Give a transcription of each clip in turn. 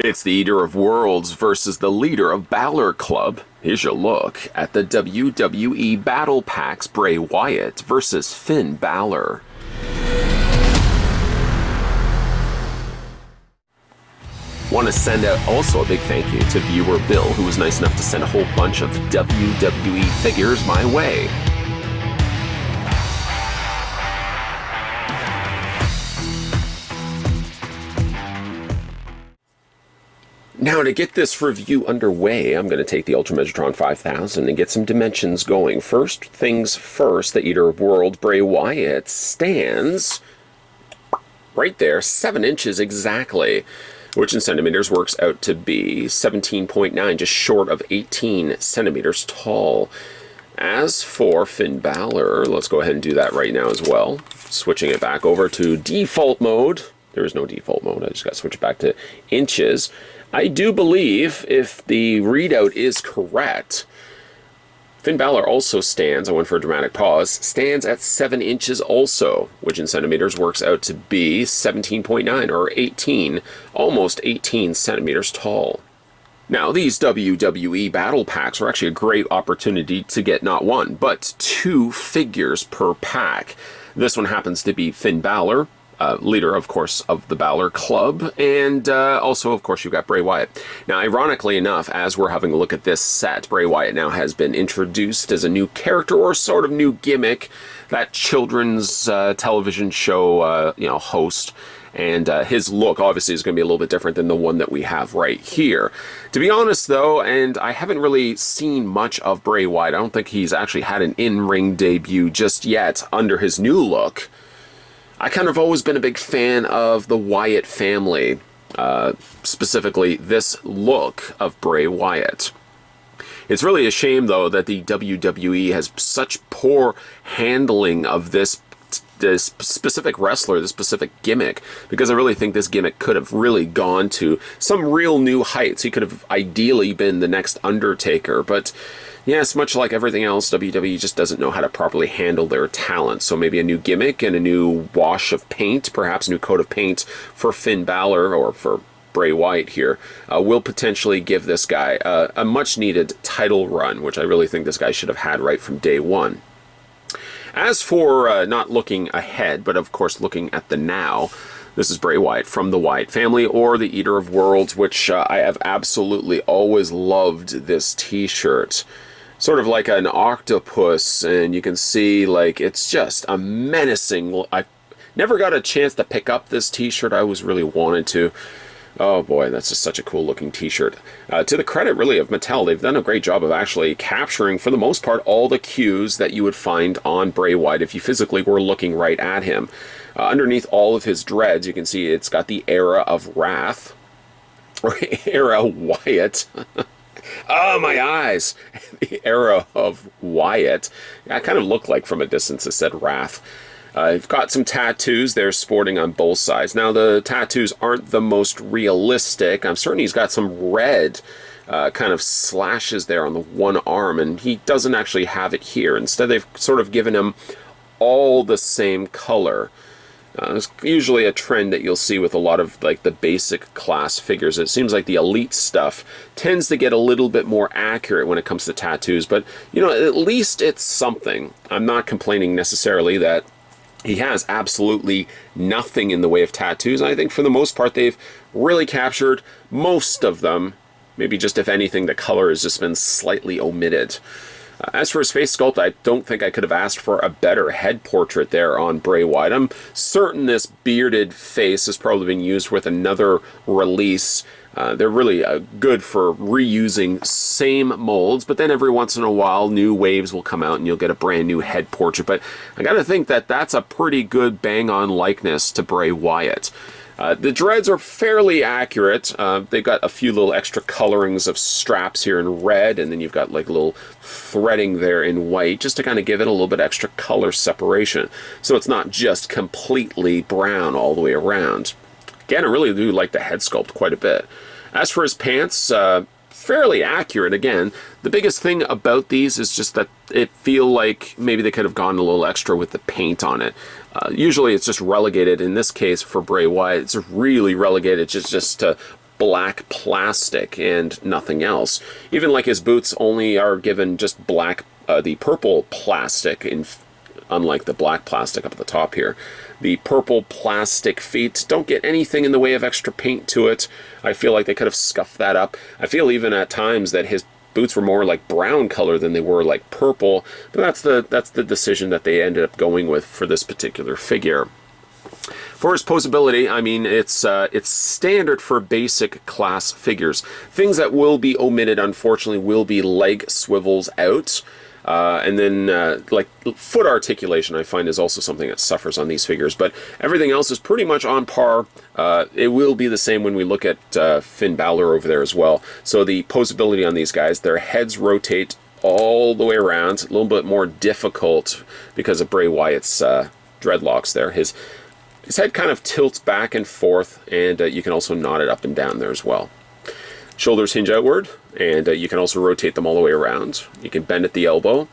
It's the Eater of Worlds versus the leader of Balor Club. Here's your look at the WWE Battle Packs Bray Wyatt versus Finn Balor. Want to send out also a big thank you to viewer Bill, who was nice enough to send a whole bunch of WWE figures my way. Now, to get this review underway, I'm going to take the Ultra Megatron 5000 and get some dimensions going. First things first, the Eater of Worlds Bray Wyatt stands right there, 7 inches exactly, which in centimeters works out to be 17.9, just short of 18 centimeters tall. As for Finn Balor, let's go ahead and do that right now as well. Switching it back over to default mode. There is no default mode, I just got to switch it back to inches. I do believe, if the readout is correct, Finn Balor also stands, I went for a dramatic pause, stands at 7 inches also, which in centimeters works out to be 17.9 or 18, almost 18 centimeters tall. Now, these WWE battle packs are actually a great opportunity to get not one, but 2 figures per pack. This one happens to be Finn Balor, leader, of course, of the Balor Club, and also, of course, you've got Bray Wyatt. Now, ironically enough, as we're having a look at this set, Bray Wyatt now has been introduced as a new character, or sort of new gimmick, that children's television show, host, and his look, obviously, is going to be a little bit different than the one that we have right here. To be honest, though, and I haven't really seen much of Bray Wyatt, I don't think he's actually had an in-ring debut just yet under his new look. I kind of always been a big fan of the Wyatt family, specifically this look of Bray Wyatt. It's really a shame, though, that the WWE has such poor handling of this specific wrestler, this specific gimmick, because I really think this gimmick could have really gone to some real new heights. He could have ideally been the next Undertaker, but yes, much like everything else, WWE just doesn't know how to properly handle their talent. So maybe a new gimmick and a new wash of paint, perhaps a new coat of paint for Finn Balor or for Bray Wyatt here, will potentially give this guy a much-needed title run, which I really think this guy should have had right from day one. As for not looking ahead, but of course looking at the now, this is Bray Wyatt from the Wyatt family, or the Eater of Worlds, which I have absolutely always loved this t-shirt. Sort of like an octopus, and you can see, like, it's just a menacing. I never got a chance to pick up this t-shirt. I was really wanted to. Oh boy, that's just such a cool looking t-shirt. To the credit, really, of Mattel, they've done a great job of actually capturing, for the most part, all the cues that you would find on Bray Wyatt if you physically were looking right at him. Underneath all of his dreads, you can see it's got the Era of Wrath, or Era Wyatt. Oh, my eyes! The Era of Wyatt. I kind of looked like from a distance it said Wrath. I've got some tattoos there sporting on both sides. Now, the tattoos aren't the most realistic. I'm certain he's got some red kind of slashes there on the one arm, and he doesn't actually have it here. Instead, they've sort of given him all the same color. It's usually a trend that you'll see with a lot of like the basic class figures. It seems like the elite stuff tends to get a little bit more accurate when it comes to tattoos, but you know, at least it's something. I'm not complaining necessarily that he has absolutely nothing in the way of tattoos. I think for the most part they've really captured most of them. Maybe just, if anything, the color has just been slightly omitted. As for his face sculpt, I don't think I could have asked for a better head portrait there on Bray Wyatt. I'm certain this bearded face has probably been used with another release. They're really good for reusing same molds, but then every once in a while new waves will come out and you'll get a brand new head portrait. But I gotta think that that's a pretty good bang-on likeness to Bray Wyatt. The dreads are fairly accurate. They've got a few little extra colorings of straps here in red, and then you've got like a little threading there in white, just to kind of give it a little bit extra color separation. So it's not just completely brown all the way around. Again, I really do like the head sculpt quite a bit. As for his pants, fairly accurate again. The biggest thing about these is just that it feel like maybe they could have gone a little extra with the paint on it. Usually it's just relegated, in this case for Bray Wyatt, it's really relegated just to black plastic and nothing else. Even like his boots only are given just black, the purple plastic, unlike the black plastic up at the top here. The purple plastic feet don't get anything in the way of extra paint to it. I feel like they could have scuffed that up. I feel even at times that his boots were more like brown color than they were like purple, but that's the decision that they ended up going with for this particular figure. For his posability, I mean, it's standard for basic class figures. Things that will be omitted, unfortunately, will be leg swivels out. And then, like, foot articulation, I find, is also something that suffers on these figures. But everything else is pretty much on par. It will be the same when we look at Finn Balor over there as well. So the posability on these guys, their heads rotate all the way around. A little bit more difficult because of Bray Wyatt's dreadlocks there. His head kind of tilts back and forth, and you can also knot it up and down there as well. Shoulders hinge outward, and you can also rotate them all the way around. You can bend at the elbow.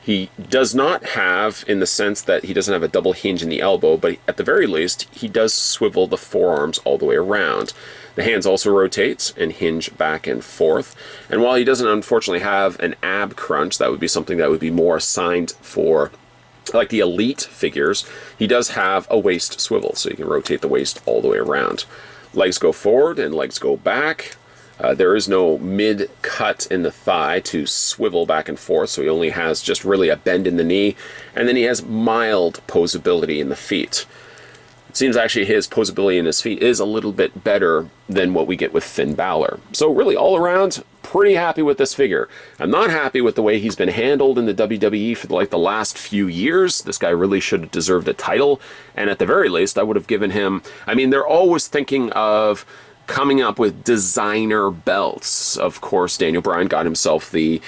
He does not have, in the sense that he doesn't have a double hinge in the elbow, but at the very least, he does swivel the forearms all the way around. The hands also rotate and hinge back and forth. And while he doesn't unfortunately have an ab crunch, that would be something that would be more assigned for like the elite figures, he does have a waist swivel, so you can rotate the waist all the way around. Legs go forward and legs go back. There is no mid-cut in the thigh to swivel back and forth, so he only has just really a bend in the knee, and then he has mild posability in the feet. It seems actually his posability in his feet is a little bit better than what we get with Finn Balor. So really, all around, pretty happy with this figure. I'm not happy with the way he's been handled in the WWE for like the last few years. This guy really should have deserved a title, and at the very least, I would have given him... I mean, they're always thinking of coming up with designer belts. Of course, Daniel Bryan got himself the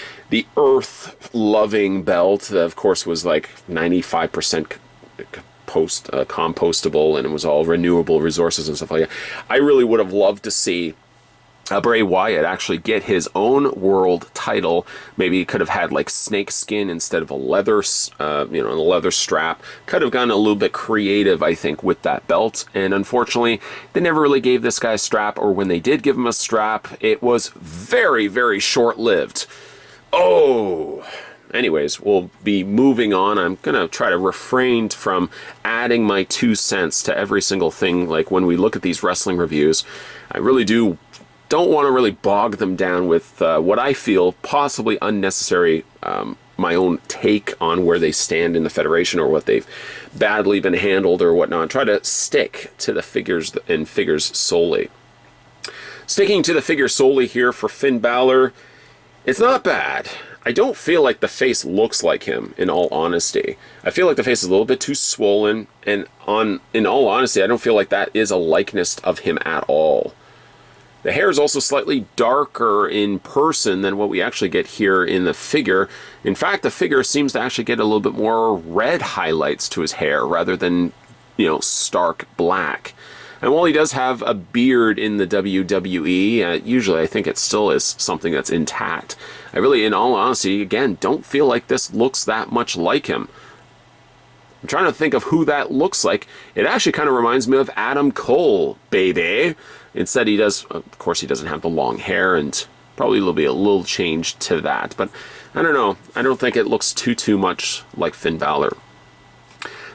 Earth-loving belt that, of course, was like 95% compostable, and it was all renewable resources and stuff like that. I really would have loved to see Bray Wyatt actually get his own world title. Maybe he could have had like snake skin instead of a leather, a leather strap. Could have gotten a little bit creative, I think, with that belt. And unfortunately, they never really gave this guy a strap, or when they did give him a strap, it was very, very short-lived. Oh... Anyways, we'll be moving on. I'm going to try to refrain from adding my 2 cents to every single thing. Like when we look at these wrestling reviews, I really don't want to really bog them down with what I feel possibly unnecessary, my own take on where they stand in the Federation or what they've badly been handled or whatnot. Try to stick to the figures and figures solely. Sticking to the figure solely here for Finn Balor, it's not bad. I don't feel like the face looks like him, in all honesty. I feel like the face is a little bit too swollen, and in all honesty, I don't feel like that is a likeness of him at all. The hair is also slightly darker in person than what we actually get here in the figure. In fact, the figure seems to actually get a little bit more red highlights to his hair rather than, stark black. And while he does have a beard in the WWE, usually I think it still is something that's intact. I really, in all honesty, again, don't feel like this looks that much like him. I'm trying to think of who that looks like. It actually kind of reminds me of Adam Cole, baby. Instead, of course, he doesn't have the long hair, and probably will be a little change to that. But I don't know. I don't think it looks too much like Finn Balor.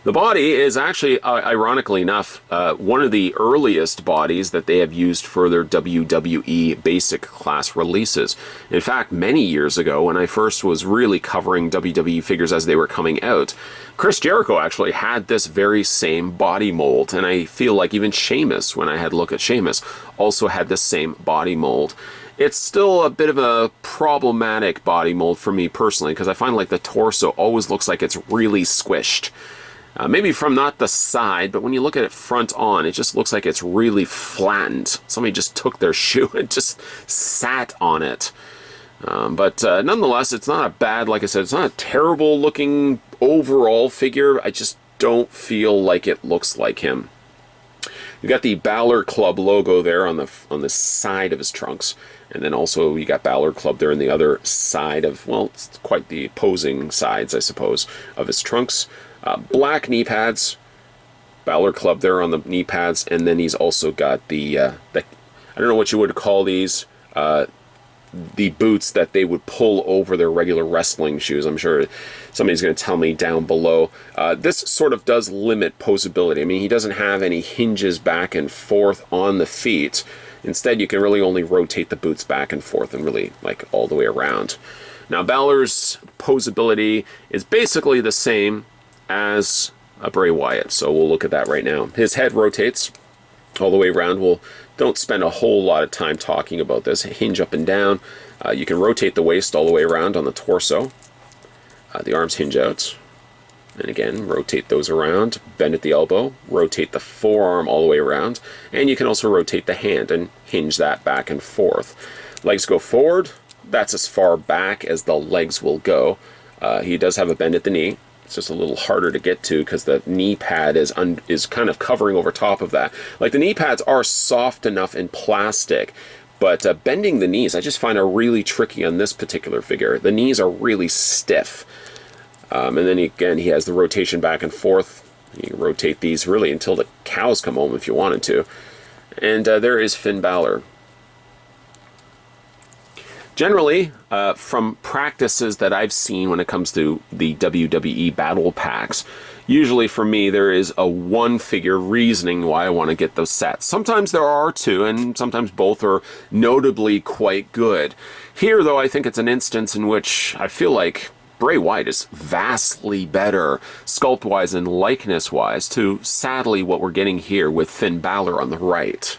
The body is actually, ironically enough, one of the earliest bodies that they have used for their WWE basic class releases. In fact, many years ago, when I first was really covering WWE figures as they were coming out, Chris Jericho actually had this very same body mold, and I feel like even Sheamus, when I had a look at Sheamus, also had this same body mold. It's still a bit of a problematic body mold for me personally, because I find like the torso always looks like it's really squished. Maybe from not the side, but when you look at it front on, it just looks like it's really flattened. Somebody just took their shoe and just sat on it. But nonetheless, it's not a bad, like I said, it's not a terrible looking overall figure. I just don't feel like it looks like him. You got the Balor Club logo there on the side of his trunks. And then also you got Balor Club there on the other side of, well, it's quite the opposing sides, I suppose, of his trunks. Black knee pads, Balor Club there on the knee pads, and then he's also got the I don't know what you would call these, the boots that they would pull over their regular wrestling shoes. I'm sure somebody's going to tell me down below. This sort of does limit posability. I mean, he doesn't have any hinges back and forth on the feet. Instead, you can really only rotate the boots back and forth and really like all the way around. Now, Balor's posability is basically the same as a Bray Wyatt, so we'll look at that right now. His head rotates all the way around. We'll don't spend a whole lot of time talking about this. Hinge up and down. You can rotate the waist all the way around on the torso. The arms hinge out. And again, rotate those around. Bend at the elbow. Rotate the forearm all the way around. And you can also rotate the hand and hinge that back and forth. Legs go forward. That's as far back as the legs will go. He does have a bend at the knee. It's just a little harder to get to because the knee pad is kind of covering over top of that. Like, the knee pads are soft enough in plastic, but bending the knees I just find are really tricky on this particular figure. The knees are really stiff. And then again, he has the rotation back and forth. You can rotate these really until the cows come home if you wanted to. And there is Finn Balor. Generally, from practices that I've seen when it comes to the WWE battle packs, usually for me there is a one-figure reasoning why I want to get those sets. Sometimes there are two, and sometimes both are notably quite good. Here, though, I think it's an instance in which I feel like Bray Wyatt is vastly better, sculpt-wise and likeness-wise, to sadly what we're getting here with Finn Balor on the right.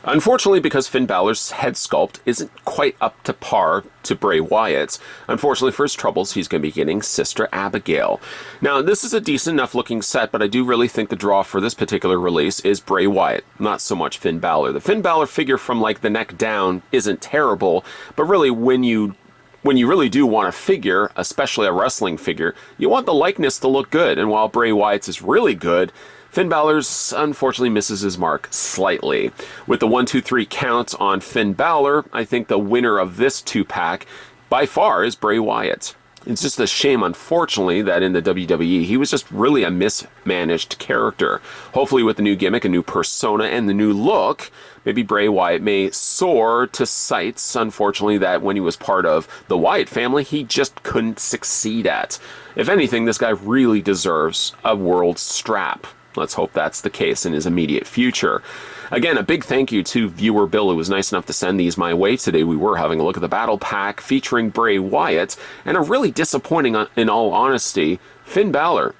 Unfortunately, because Finn Balor's head sculpt isn't quite up to par to Bray Wyatt's, unfortunately for his troubles, he's going to be getting Sister Abigail. Now, this is a decent enough looking set, but I do really think the draw for this particular release is Bray Wyatt, not so much Finn Balor. The Finn Balor figure from like the neck down isn't terrible, but really when you really do want a figure, especially a wrestling figure, you want the likeness to look good, and while Bray Wyatt's is really good, Finn Balor's unfortunately misses his mark slightly. With the 1, 2, 3 count on Finn Balor, I think the winner of this 2-pack by far is Bray Wyatt. It's just a shame, unfortunately, that in the WWE, he was just really a mismanaged character. Hopefully with the new gimmick, a new persona, and the new look, maybe Bray Wyatt may soar to sights, unfortunately, that when he was part of the Wyatt family, he just couldn't succeed at. If anything, this guy really deserves a world strap. Let's hope that's the case in his immediate future. Again, a big thank you to viewer Bill, who was nice enough to send these my way today. We were having a look at the battle pack featuring Bray Wyatt, and a really disappointing, in all honesty, Finn Balor.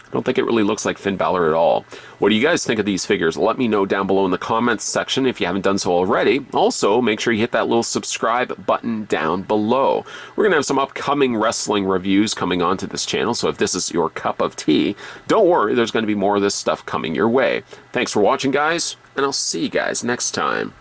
I don't think it really looks like Finn Balor at all. What do you guys think of these figures? Let me know down below in the comments section if you haven't done so already. Also, make sure you hit that little subscribe button down below. We're going to have some upcoming wrestling reviews coming onto this channel, so if this is your cup of tea, don't worry, there's going to be more of this stuff coming your way. Thanks for watching, guys, and I'll see you guys next time.